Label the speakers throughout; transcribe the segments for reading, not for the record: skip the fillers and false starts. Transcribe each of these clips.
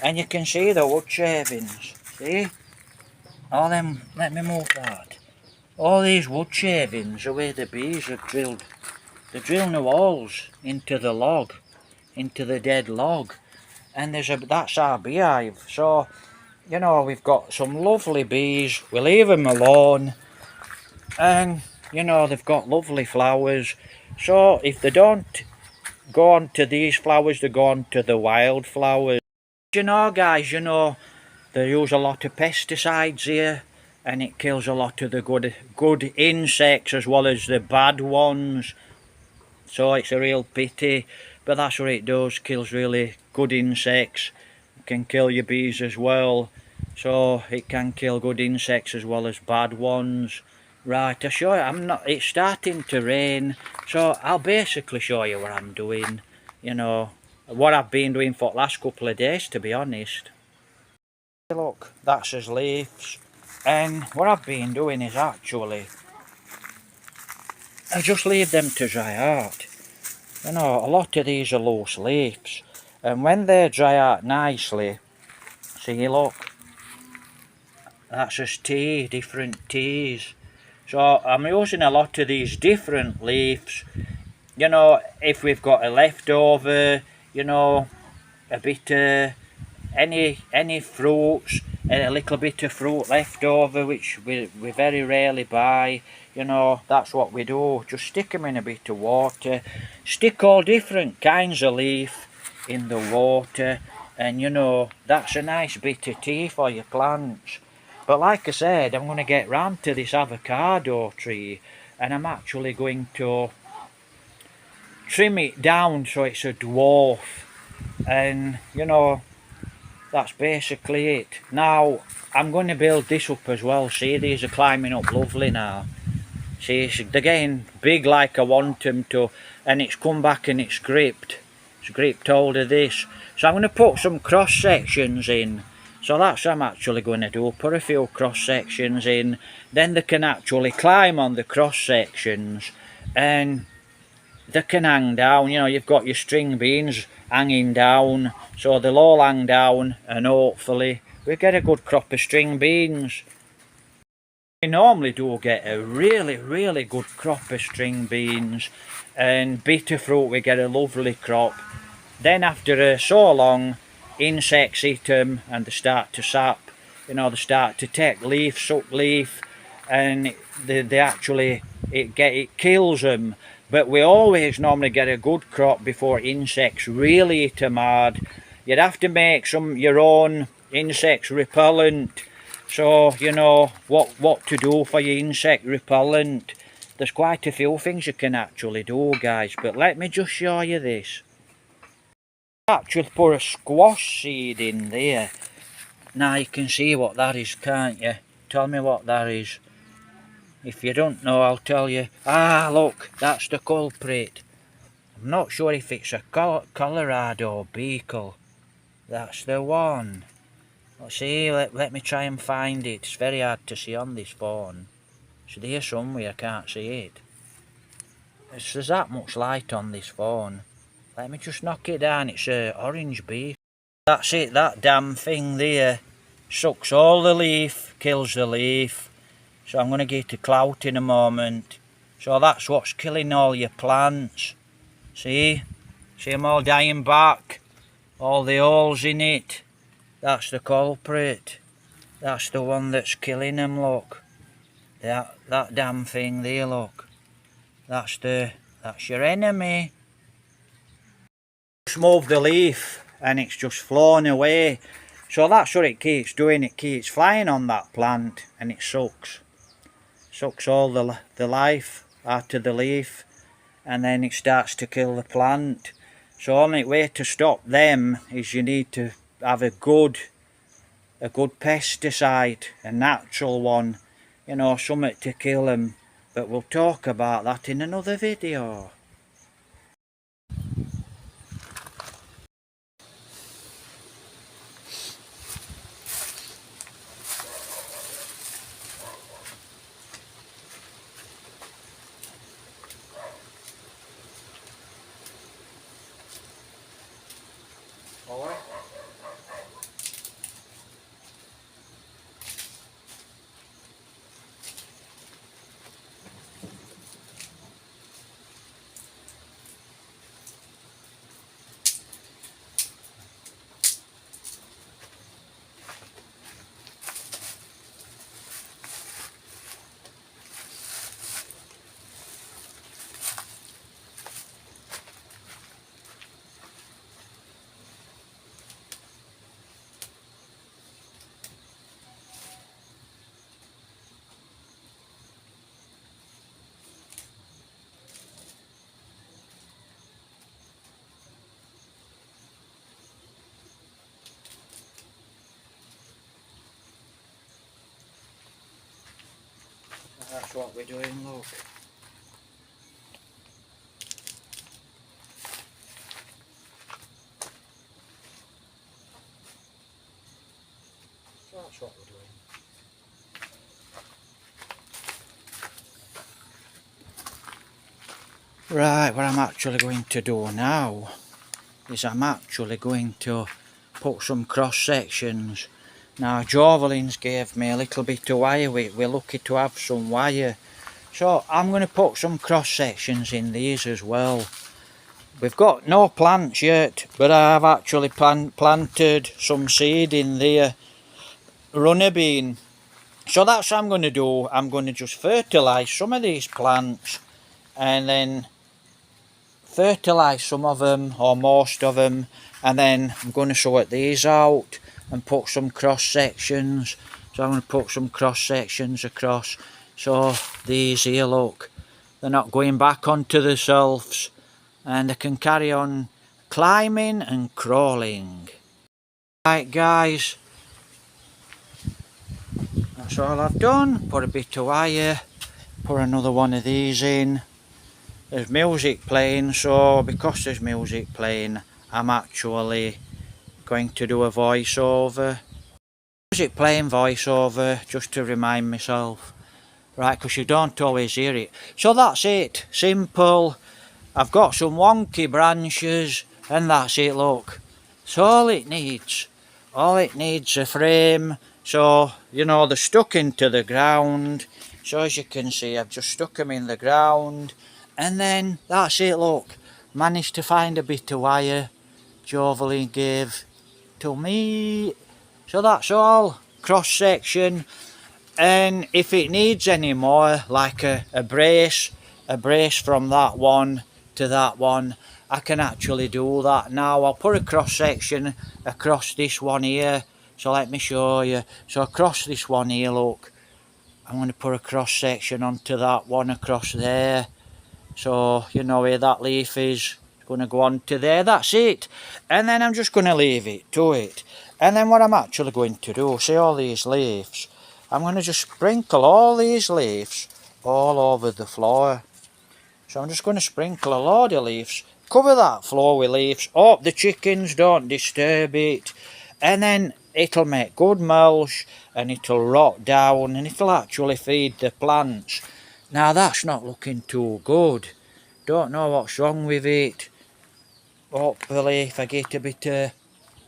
Speaker 1: And you can see the wood shavings. See? All them, let me move that. All these wood shavings are where the bees have drilled. They're drilling the holes into the log, into the dead log. And that's our beehive. So, you know, we've got some lovely bees. We leave them alone. And, you know, they've got lovely flowers. So, if they don't go on to these flowers, they go on to the wildflowers. You know, guys, you know, they use a lot of pesticides here, and it kills a lot of the good insects as well as the bad ones. So it's a real pity, but that's what it does, kills really good insects. It can kill your bees as well, so it can kill good insects as well as bad ones. Right, I'll show you, it's starting to rain, so I'll basically show you what I'm doing, you know, what I've been doing for the last couple of days, to be honest. Look, that's his leaves, and what I've been doing is actually, I just leave them to dry out. You know, a lot of these are loose leaves, and when they dry out nicely, see, look, that's just tea, different teas. So I'm using a lot of these different leaves. You know, if we've got a leftover, you know, a bit of any fruits, and a little bit of fruit left over, which we very rarely buy, you know, that's what we do. Just stick them in a bit of water, stick all different kinds of leaf in the water, and you know, that's a nice bit of tea for your plants. But like I said, I'm going to get round to this avocado tree, and I'm actually going to trim it down so it's a dwarf, and you know, that's basically it. Now, I'm going to build this up as well. See, these are climbing up lovely now. See, they're getting big like I want them to, and it's come back and it's gripped. It's gripped hold of this. So I'm going to put some cross sections in. So that's what I'm actually going to do. Put a few cross sections in. Then they can actually climb on the cross sections, and they can hang down. You know, you've got your string beans hanging down, so they'll all hang down, and hopefully we get a good crop of string beans. We normally do get a really good crop of string beans, and bitter fruit we get a lovely crop. Then after so long, insects eat them and they start to sap. You know, they start to take leaf, suck leaf, and they actually, it kills them. But we always normally get a good crop before insects really eat them hard. You'd have to make your own insect repellent. So, you know, what to do for your insect repellent. There's quite a few things you can actually do, guys, but let me just show you this. Actually put a squash seed in there. Now you can see what that is, can't you? Tell me what that is. If you don't know, I'll tell you. Ah, look, that's the culprit. I'm not sure if it's a Colorado beetle. That's the one. Let's see, let me try and find it. It's very hard to see on this phone. It's there somewhere, I can't see it. There's that much light on this phone. Let me just knock it down. It's a orange bee. That's it, that damn thing there. Sucks all the leaf, kills the leaf. So I'm going to get a clout in a moment. So that's what's killing all your plants. See? See them all dying back? All the holes in it. That's the culprit. That's the one that's killing them, look. That damn thing there, look. That's your enemy. Just move the leaf and it's just flown away. So that's what it keeps doing. It keeps flying on that plant and it sucks all the life out of the leaf, and then it starts to kill the plant. So only way to stop them is you need to have a good pesticide, a natural one, you know, something to kill them. But we'll talk about that in another video. Alright. That's what we're doing, look. So that's what we're doing. Right, what I'm actually going to do now is I'm actually going to put some cross sections. Now Jovelins gave me a little bit of wire, we're lucky to have some wire. So I'm going to put some cross sections in these as well. We've got no plants yet, but I've actually planted some seed in there, runner bean. So that's what I'm going to do. I'm going to just fertilise some of these plants and then fertilise some of them or most of them, and then I'm going to sort these out and put some cross sections. So I'm going to put some cross sections across. So these here, look, they're not going back onto the shelves and they can carry on climbing and crawling. Right guys, that's all I've done. Put a bit of wire, put another one of these in. There's music playing, so because there's music playing, I'm actually going to do a voiceover. Music playing voiceover just to remind myself, right, because you don't always hear it. So that's it, simple. I've got some wonky branches and that's it, look. That's all it needs. All it needs a frame. So, you know, they're stuck into the ground. So as you can see, I've just stuck them in the ground. And then, that's it, look. Managed to find a bit of wire Jovelin gave to me. So that's all. Cross section. And if it needs any more, like a brace from that one to that one, I can actually do that now. I'll put a cross section across this one here. So let me show you. So across this one here, look. I'm going to put a cross section onto that one across there. So, you know where that leaf is. It's going to go on to there. That's it. And then I'm just going to leave it to it. And then what I'm actually going to do, see all these leaves, I'm going to just sprinkle all these leaves all over the floor. So I'm just going to sprinkle a load of leaves, cover that floor with leaves. Hope the chickens don't disturb it. And then it'll make good mulch and it'll rot down and it'll actually feed the plants. Now that's not looking too good. Don't know what's wrong with it. Hopefully if I get a bit of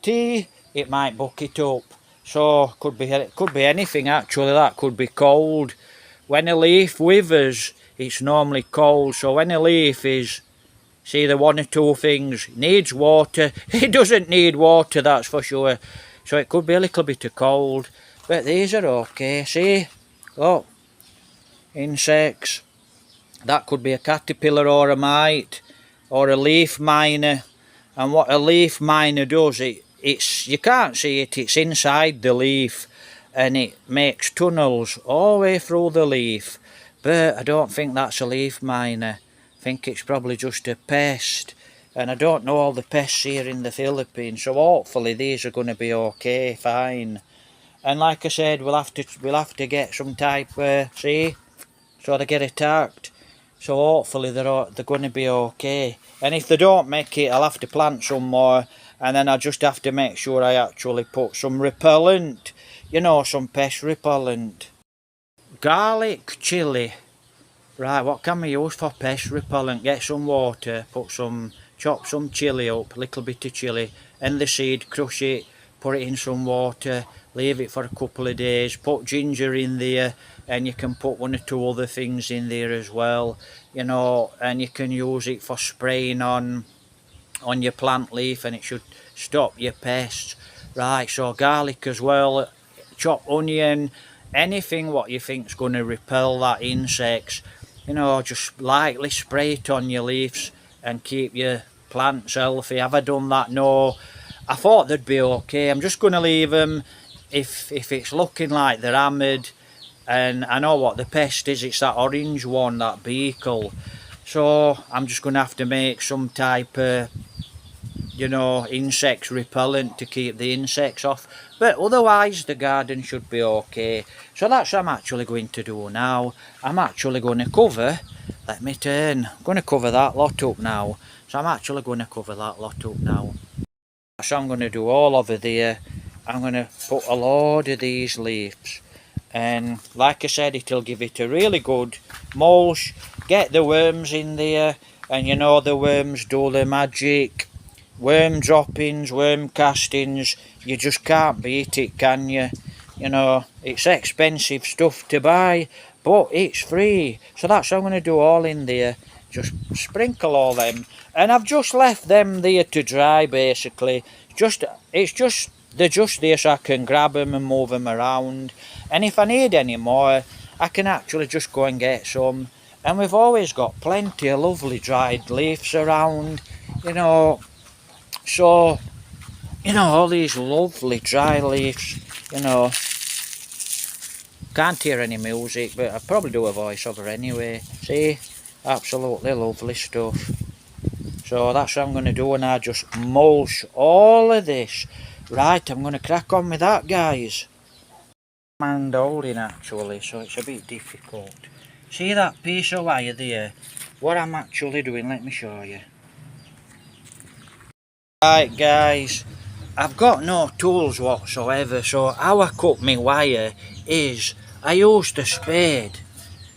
Speaker 1: tea, it might buck it up. So could be anything actually. That could be cold. When a leaf withers, it's normally cold. So when a leaf is, see, the one or two things, needs water. It doesn't need water, that's for sure. So it could be a little bit of cold. But these are okay. See, look, insects. That could be a caterpillar or a mite or a leaf miner. And what a leaf miner does, it's you can't see it, it's inside the leaf and it makes tunnels all the way through the leaf. But I don't think that's a leaf miner. I think it's probably just a pest. And I don't know all the pests here in the Philippines, so hopefully these are going to be okay, fine. And like I said, we'll have to get some type, see, so they get attacked. So hopefully they're going to be okay. And if they don't make it, I'll have to plant some more. And then I'll just have to make sure I actually put some repellent. You know, some pest repellent. Garlic chilli. Right, what can we use for pest repellent? Get some water, chop some chilli up, a little bit of chilli, and the seed, crush it, put it in some water, leave it for a couple of days, put ginger in there, and you can put one or two other things in there as well, you know, and you can use it for spraying on your plant leaf and it should stop your pests. Right, so garlic as well, chop onion, anything what you think's going to repel that insects, you know, just lightly spray it on your leaves and keep your plants healthy. Have I done that? No. I thought they'd be okay. I'm just going to leave them if it's looking like they're hammered. And I know what the pest is, it's that orange one, that beetle. So I'm just going to have to make some type of you know, insects repellent to keep the insects off. But otherwise the garden should be okay. So that's what I'm actually going to do now. I'm actually going to cover, let me turn, I'm going to cover that lot up now. So I'm actually going to cover that lot up now. So I'm going to do all over there. I'm going to put a load of these leaves. And like I said, it'll give it a really good mulch. Get the worms in there. And you know the worms do the magic. Worm droppings, worm castings. You just can't beat it, can you? You know, it's expensive stuff to buy, but it's free. So that's what I'm going to do all in there. Just sprinkle all them. And I've just left them there to dry, basically. They're just there so I can grab them and move them around. And if I need any more, I can actually just go and get some. And we've always got plenty of lovely dried leaves around, you know. So, you know, all these lovely dry leaves, you know. Can't hear any music, but I probably do a voiceover anyway. See? Absolutely lovely stuff. So that's what I'm going to do, and I just mulch all of this. Right, I'm going to crack on with that, guys. Hand holding actually, so it's a bit difficult. See that piece of wire there? What I'm actually doing, let me show you. Right guys, I've got no tools whatsoever, so how I cut my wire is I use the spade.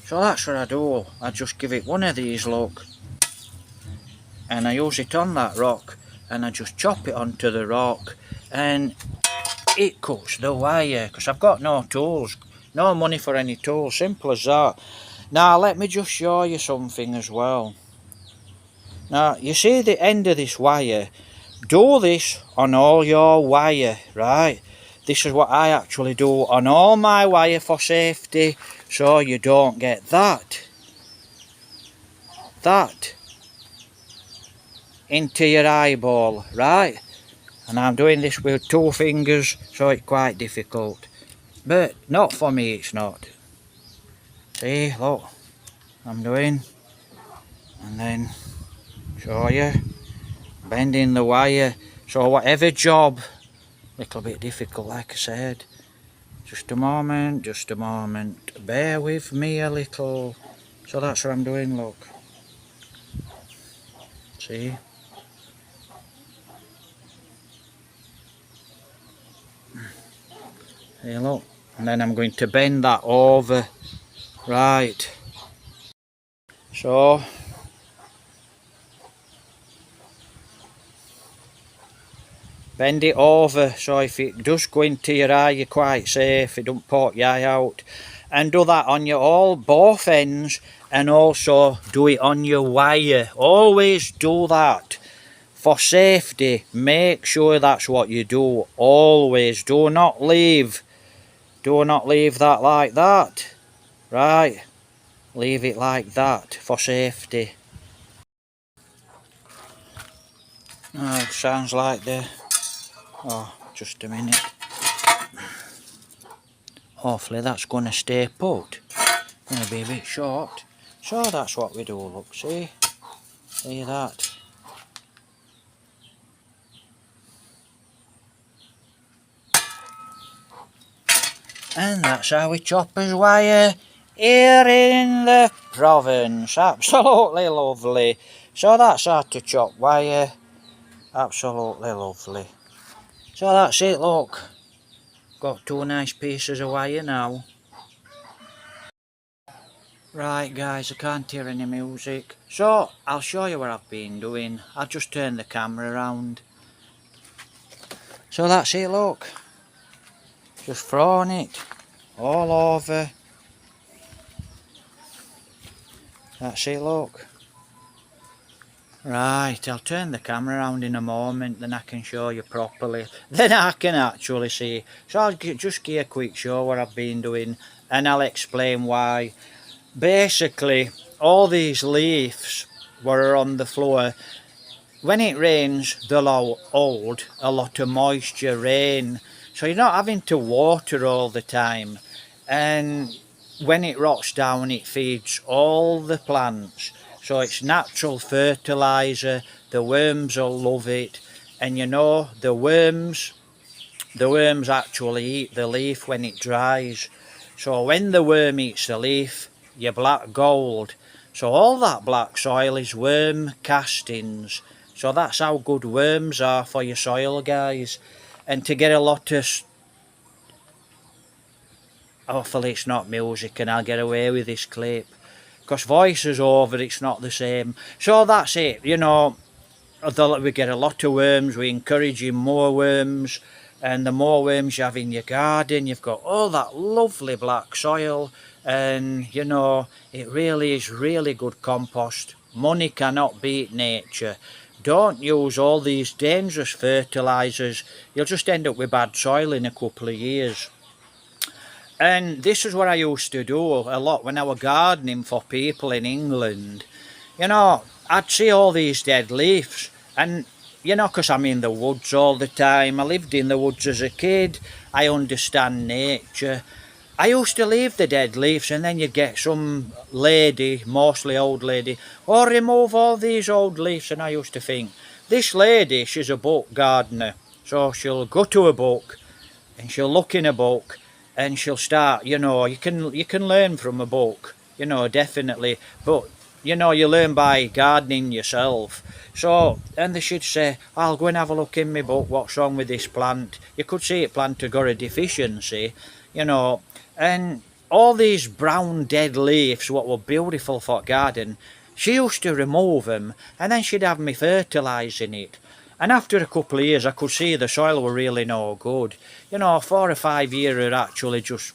Speaker 1: So that's what I do. I just give it one of these, look. And I use it on that rock, and I just chop it onto the rock, and it cuts the wire, because I've got no tools. No money for any tools, simple as that. Now let me just show you something as well. Now you see the end of this wire. Do this on all your wire, right? This is what I actually do on all my wire for safety, so you don't get that into your eyeball, right? And I'm doing this with 2 fingers, so it's quite difficult. But not for me, it's not. See, look, I'm doing, and then show you, bending the wire. So whatever job, little bit difficult like I said. Just a moment, bear with me a little. So that's what I'm doing, look. See? See, look. And then I'm going to bend that over. Right. So bend it over, so if it does go into your eye, you're quite safe. It don't poke your eye out. And do that on your both ends, and also do it on your wire. Always do that for safety. Make sure that's what you do. Always. Do not leave that like that. Right. Leave it like that for safety. Oh, sounds like just a minute. Hopefully that's going to stay put. Going to be a bit short. So that's what we do, look, see? See that? And that's how we chop his wire here in the province. Absolutely lovely. So that's how to chop wire. Absolutely lovely. So that's it, look. Got 2 nice pieces of wire now. Right guys, I can't hear any music. So I'll show you what I've been doing. I'll just turn the camera around. So that's it, look. Just throwing it all over. That's it, look. Right, I'll turn the camera around in a moment, then I can show you properly. Then I can actually see. So I'll just give a quick show what I've been doing, and I'll explain why. Basically, all these leaves were on the floor. When it rains, they'll hold a lot of moisture, rain. So you're not having to water all the time. And when it rots down, it feeds all the plants. So it's natural fertiliser, the worms will love it, and you know the worms actually eat the leaf when it dries. So when the worm eats the leaf, you black gold. So all that black soil is worm castings. So that's how good worms are for your soil, guys. And to get a lot of... Hopefully it's not music and I'll get away with this clip. Because voice is over, it's not the same. So that's it, you know. We get a lot of worms, we encourage you more worms. And the more worms you have in your garden, you've got all that lovely black soil. And, you know, it really is really good compost. Money cannot beat nature. Don't use all these dangerous fertilisers. You'll just end up with bad soil in a couple of years. And this is what I used to do a lot when I was gardening for people in England. You know, I'd see all these dead leaves. And, you know, because I'm in the woods all the time. I lived in the woods as a kid. I understand nature. I used to leave the dead leaves, and then you'd get some lady, mostly old lady, oh, remove all these old leaves. And I used to think, this lady, she's a book gardener. So she'll go to a book and she'll look in a book and she'll start, you know, you can learn from a book, you know, definitely. But, you know, you learn by gardening yourself. So, and they should say, I'll go and have a look in my book, what's wrong with this plant. You could see it plant had got a deficiency, you know. And all these brown dead leaves, what were beautiful for garden, she used to remove them, and then she'd have me fertilising it. And after a couple of years, I could see the soil were really no good. You know, 4 or 5 years of actually just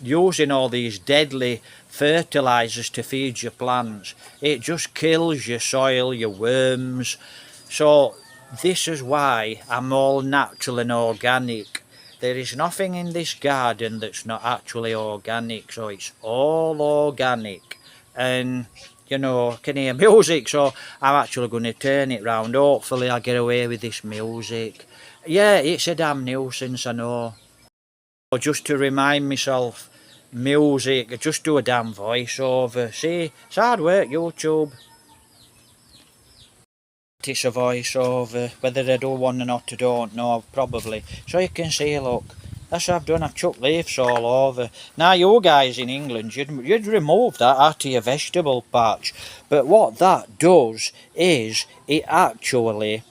Speaker 1: using all these deadly fertilisers to feed your plants. It just kills your soil, your worms. So this is why I'm all natural and organic. There is nothing in this garden that's not actually organic. So it's all organic. And... you know, can hear music, so I'm actually going to turn it round. Hopefully I'll get away with this music. Yeah, it's a damn nuisance, I know. Just to remind myself, music, just do a damn voiceover. See, it's hard work, YouTube. It's a voiceover. Whether I do one or not, I don't know, probably. So you can see, look. That's what I've done, I've chucked leaves all over. Now you guys in England, you'd remove that out of your vegetable patch. But what that does is, it actually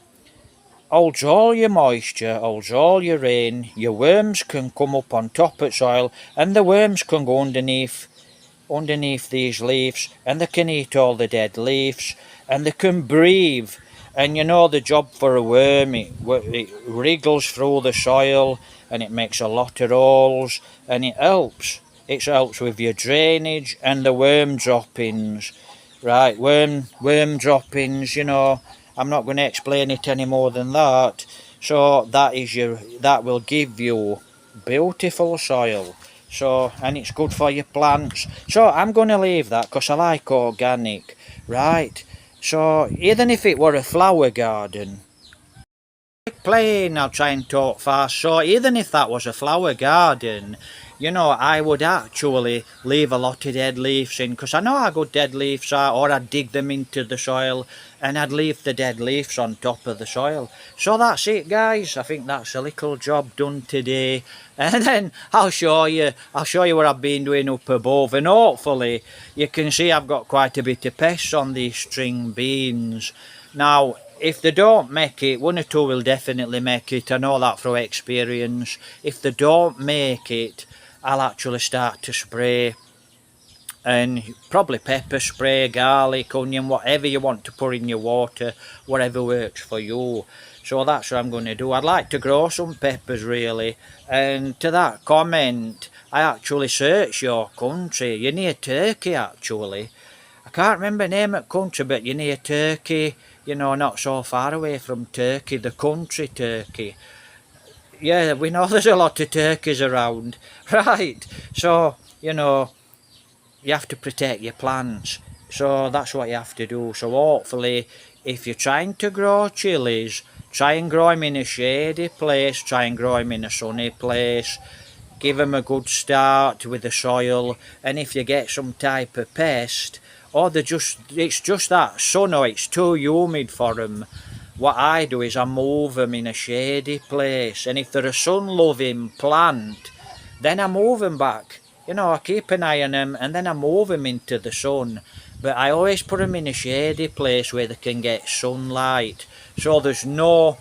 Speaker 1: holds all your moisture, holds all your rain. Your worms can come up on top of soil, and the worms can go underneath these leaves, and they can eat all the dead leaves, and they can breathe. And you know the job for a worm, it wriggles through the soil, and it makes a lot of holes, and it helps with your drainage and the worm droppings. Right, worm droppings, you know, I'm not going to explain it any more than that. So that will give you beautiful soil. So, and it's good for your plants. So I'm going to leave that because I like organic. Right, so even if it were a flower garden, I'll try and talk fast. So even if that was a flower garden, you know, I would actually leave a lot of dead leaves in, because I know how good dead leaves are, or I'd dig them into the soil and I'd leave the dead leaves on top of the soil. So that's it, guys. I think that's a little job done today. And then I'll show you what I've been doing up above, and hopefully you can see I've got quite a bit of pests on these string beans. Now, if they don't make it, 1 or 2 will definitely make it. I know that through experience. If they don't make it, I'll actually start to spray. And probably pepper spray, garlic, onion, whatever you want to put in your water, whatever works for you. So that's what I'm going to do. I'd like to grow some peppers, really. And to that comment, I actually searched your country. You're near Turkey, actually. I can't remember the name of the country, but you're near Turkey. You know, not so far away from Turkey, the country Turkey. Yeah, we know there's a lot of turkeys around. Right, so, you know, you have to protect your plants. So that's what you have to do. So hopefully, if you're trying to grow chilies, try and grow them in a shady place, try and grow them in a sunny place. Give them a good start with the soil. And if you get some type of pest, or it's just that sun, or it's too humid for them, what I do is I move them in a shady place, and if they're a sun-loving plant, then I move them back. You know, I keep an eye on them, and then I move them into the sun. But I always put them in a shady place where they can get sunlight. So there's no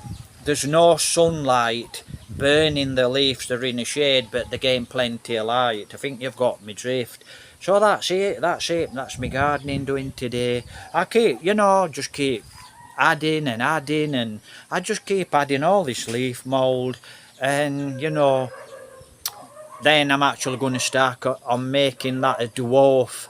Speaker 1: sunlight burning the leaves. They're in the shade, but they're getting plenty of light. I think you've got me drift. So that's it. That's my gardening doing today. I keep, just keep adding, and I just keep adding all this leaf mould, and then I'm actually going to start on making that a dwarf.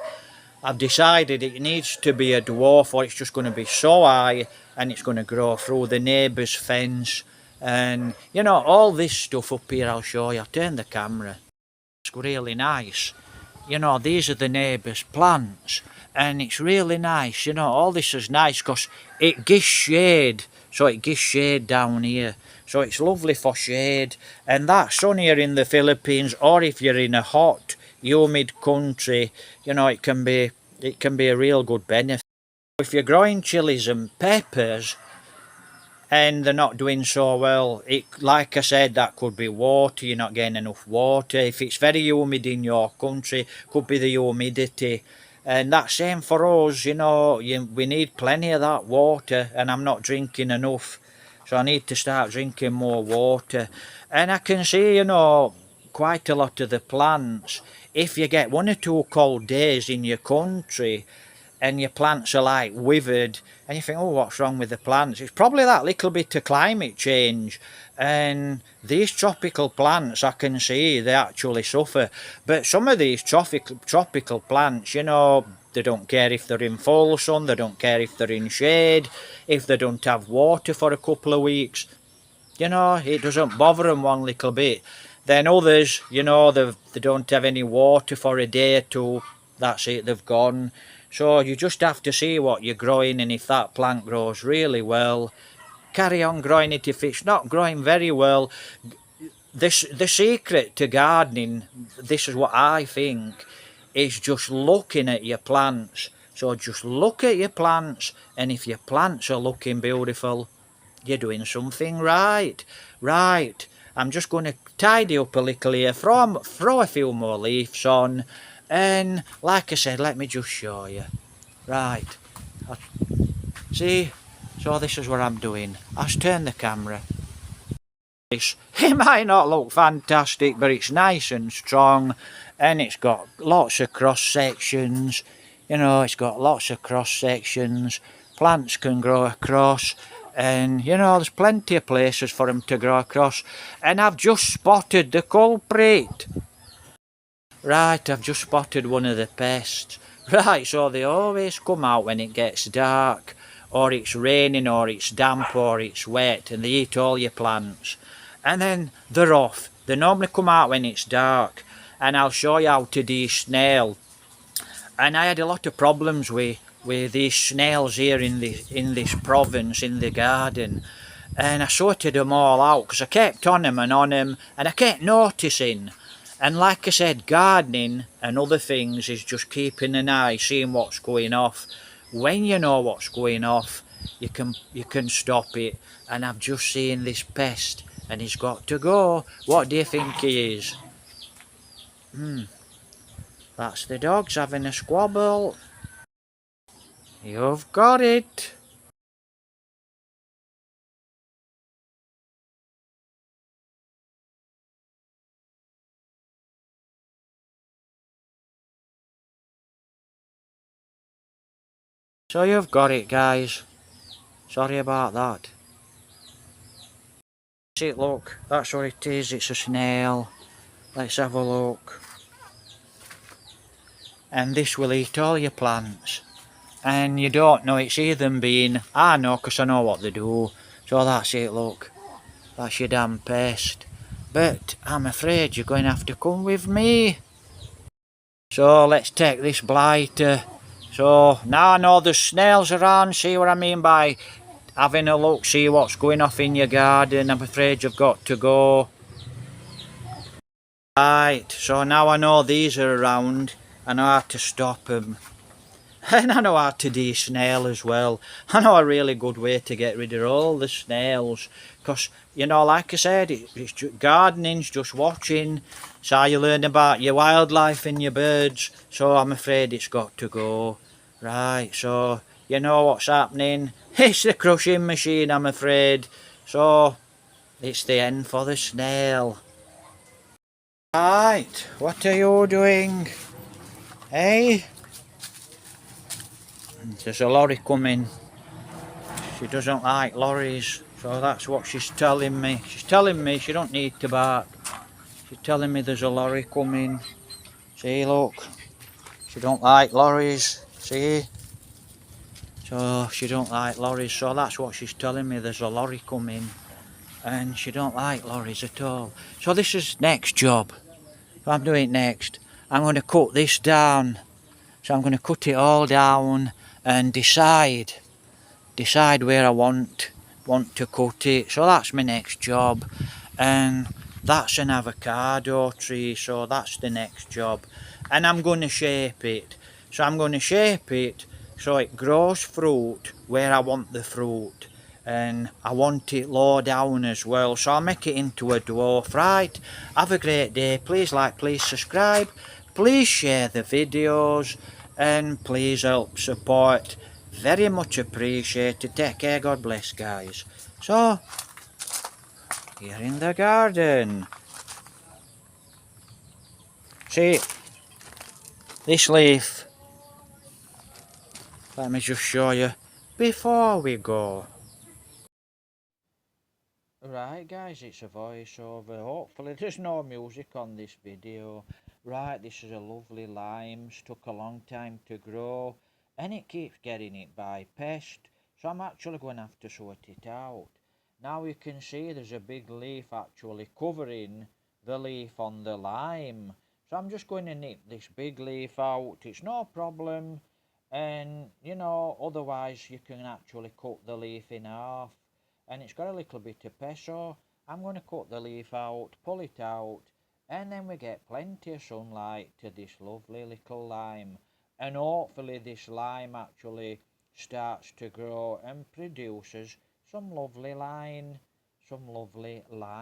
Speaker 1: I've decided it needs to be a dwarf, or it's just going to be so high and it's going to grow through the neighbour's fence. And all this stuff up here, I'll show you. I'll turn the camera. It's really nice. These are the neighbour's plants, and it's really nice. All this is nice because it gives shade. So it gives shade down here. So it's lovely for shade. And that sun here in the Philippines, or if you're in a hot, humid country, it can be a real good benefit. If you're growing chilies and peppers and they're not doing so well, like I said, that could be water. You're not getting enough water. If it's very humid in your country, could be the humidity. And that's same for us. We need plenty of that water, and I'm not drinking enough, so I need to start drinking more water. And I can see, quite a lot of the plants, if you get 1 or 2 cold days in your country and your plants are like withered, and you think, oh, what's wrong with the plants? It's probably that little bit of climate change. And these tropical plants, I can see they actually suffer. But some of these tropical plants, they don't care if they're in full sun, they don't care if they're in shade, if they don't have water for a couple of weeks. It doesn't bother them one little bit. Then others, they don't have any water for a day or two. That's it, they've gone. So you just have to see what you're growing, and if that plant grows really well, carry on growing it. If it's not growing very well, the secret to gardening, this is what I think, is just looking at your plants. So just look at your plants, and if your plants are looking beautiful, you're doing something right. Right, I'm just going to tidy up a little here, throw a few more leaves on, and like I said, let me just show you. Right, see, so this is what I'm doing. I'll turn the camera. It might not look fantastic, but it's nice and strong, and it's got lots of cross sections. It's got lots of cross sections. Plants can grow across, and there's plenty of places for them to grow across. And I've just spotted the culprit. Right, I've just spotted one of the pests. Right, so they always come out when it gets dark, or it's raining, or it's damp, or it's wet, and they eat all your plants. And then they're off. They normally come out when it's dark, and I'll show you how to de-snail. And I had a lot of problems with these snails here in this province, in the garden. And I sorted them all out, because I kept on them, and I kept noticing. And like I said, gardening and other things is just keeping an eye, seeing what's going off. When you know what's going off, you can stop it. And I've just seen this pest, and he's got to go. What do you think he is? That's the dogs having a squabble. You've got it. So you've got it, guys. Sorry about that. See it, look, that's what it is. It's a snail. Let's have a look. And this will eat all your plants. And you don't know it's even been. I know, because I know what they do. So that's it, look. That's your damn pest. But I'm afraid you're going to have to come with me. So let's take this blighter. So now I know there's snails around. See what I mean by having a look, see what's going off in your garden. I'm afraid you've got to go. Right, so now I know these are around. I know how to stop them. And I know how to de-snail as well. I know a really good way to get rid of all the snails. Because, you know, like I said, it's just, gardening's just watching. It's how you learn about your wildlife and your birds. So I'm afraid it's got to go. Right, so you know what's happening. It's the crushing machine, I'm afraid. So it's the end for the snail. Right, what are you doing? Hey? There's a lorry coming. She doesn't like lorries, so that's what she's telling me. She's telling me she don't need to bark. She's telling me there's a lorry coming. See, look. She don't like lorries. See? So she don't like lorries, so that's what she's telling me. There's a lorry coming. And she don't like lorries at all. So this is next job. What I'm doing next, I'm going to cut this down. So I'm going to cut it all down and decide where I want to cut it. So that's my next job. And that's an avocado tree, so that's the next job. And I'm going to shape it. So I'm going to shape it so it grows fruit where I want the fruit. And I want it low down as well, so I'll make it into a dwarf. Right, have a great day. Please like, please subscribe, please share the videos, and please help support. Very much appreciated. Take care, God bless, guys. So here in the garden, see this leaf. Let me just show you before we go. Right guys, it's a voiceover. Hopefully there's no music on this video. Right, this is a lovely lime. Took a long time to grow and it keeps getting it by pest. So I'm actually going to have to sort it out. Now you can see there's a big leaf actually covering the leaf on the lime. So I'm just going to nip this big leaf out. It's no problem. And you know, otherwise you can actually cut the leaf in half. And it's got a little bit of pest, so I'm going to cut the leaf out, pull it out, and then we get plenty of sunlight to this lovely little lime. And hopefully this lime actually starts to grow and produces some lovely line, some lovely lime.